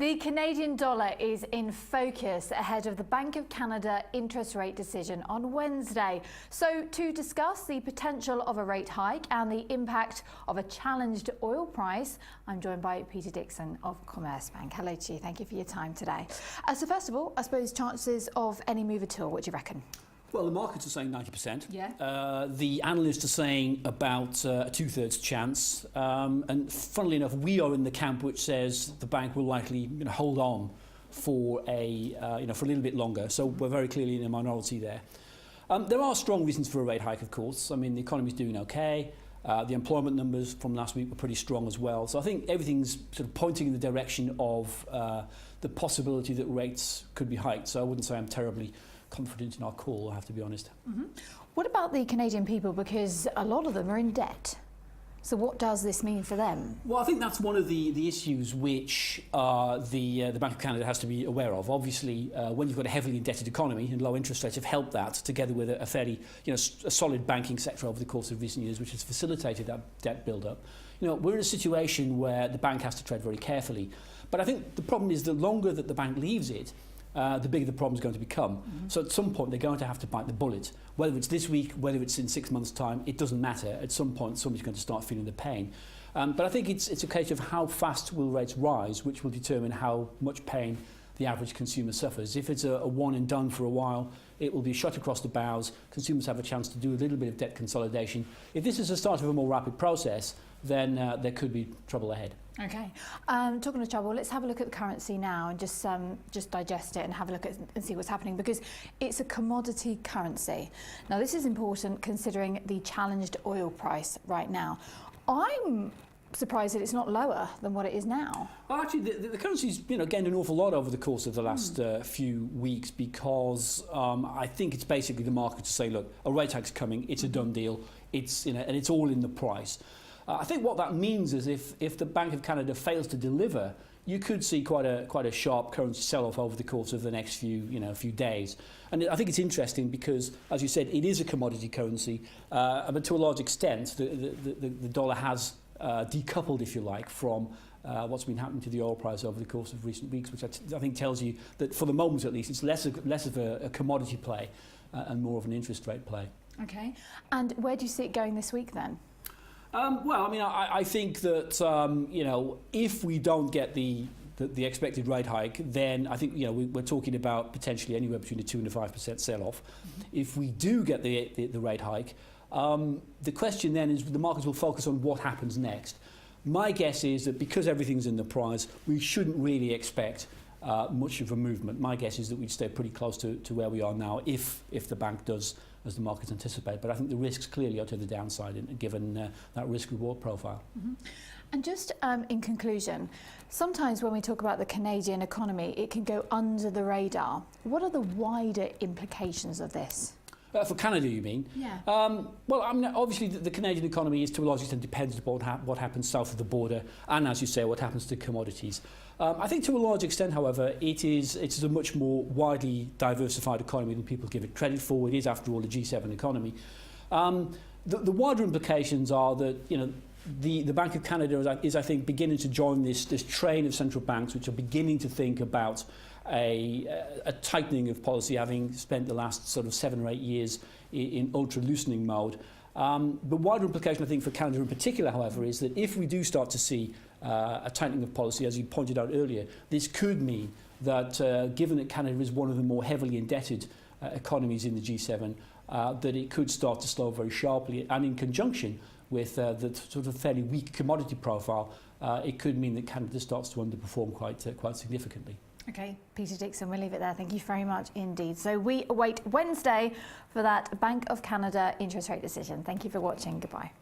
The Canadian dollar is in focus ahead of the Bank of Canada interest rate decision on Wednesday. So to discuss the potential of a rate hike and the impact of a challenged oil price, I'm joined by Peter Dixon of Commerzbank. Hello to you. Thank you for your time today. So first of all, I suppose chances of any move at all, what do you reckon? Well, the markets are saying 90%. Yeah. The analysts are saying about a two-thirds chance. And funnily enough, we are in the camp which says the bank will likely hold on for a little bit longer. So we're very clearly in a minority there. There are strong reasons for a rate hike, of course. I mean, the economy's doing okay. The employment numbers from last week were pretty strong as well. So I think everything's sort of pointing in the direction of the possibility that rates could be hiked. So I wouldn't say I'm terribly confident in our call, I have to be honest. Mm-hmm. What about the Canadian people? Because a lot of them are in debt. So what does this mean for them? Well, I think that's one of the issues which the Bank of Canada has to be aware of. Obviously, when you've got a heavily indebted economy and low interest rates have helped that, together with a fairly a solid banking sector over the course of recent years, which has facilitated that debt build-up. We're in a situation where the bank has to tread very carefully. But I think the problem is the longer that the bank leaves it, the bigger the problem is going to become. Mm-hmm. So at some point they're going to have to bite the bullet. Whether it's this week, whether it's in 6 months' time, it doesn't matter. At some point somebody's going to start feeling the pain. But I think it's a case of how fast will rates rise, which will determine how much pain the average consumer suffers. If it's a one and done for a while, it will be shot across the bows. Consumers have a chance to do a little bit of debt consolidation. If this is the start of a more rapid process, then there could be trouble ahead. Okay. Talking of trouble, let's have a look at the currency now and just digest it and have a look at and see what's happening, because it's a commodity currency. Now, this is important considering the challenged oil price right now. I'm surprised that it's not lower than what it is now. Well, actually, the currency's gained an awful lot over the course of the last few weeks, because I think it's basically the market to say, look, a rate hike's coming, it's a done deal, it's and it's all in the price. I think what that means is if the Bank of Canada fails to deliver, you could see quite a sharp currency sell-off over the course of the next few days. And I think it's interesting because, as you said, it is a commodity currency, but to a large extent, the dollar has decoupled, if you like, from what's been happening to the oil price over the course of recent weeks, which I think tells you that for the moment at least, it's less of a commodity play and more of an interest rate play. Okay. And where do you see it going this week then? Well, I mean, I think that if we don't get the expected rate hike, then I think we're talking about potentially anywhere between a 2% and a 5% sell-off. Mm-hmm. If we do get the rate hike, the question then is the markets will focus on what happens next. My guess is that because everything's in the price, we shouldn't really expect much of a movement. My guess is that we'd stay pretty close to where we are now if the bank does as the markets anticipate. But I think the risks clearly are to the downside given that risk-reward profile. Mm-hmm. And just in conclusion, sometimes when we talk about the Canadian economy, it can go under the radar. What are the wider implications of this? For Canada, you mean? Yeah. Well, I mean, obviously the Canadian economy is to a large extent dependent upon what happens south of the border, and as you say, what happens to commodities. I think to a large extent, however, it's a much more widely diversified economy than people give it credit for. It is, after all, a G7 economy. The wider implications are that the Bank of Canada is I think, beginning to join this train of central banks which are beginning to think about a tightening of policy, having spent the last sort of 7 or 8 years in ultra-loosening mode. The wider implication, I think, for Canada in particular, however, is that if we do start to see a tightening of policy, as you pointed out earlier, this could mean that, given that Canada is one of the more heavily indebted economies in the G7, that it could start to slow very sharply, and in conjunction with the sort of fairly weak commodity profile, it could mean that Canada starts to underperform quite significantly. Okay, Peter Dixon, we'll leave it there. Thank you very much indeed. So we await Wednesday for that Bank of Canada interest rate decision. Thank you for watching. Goodbye.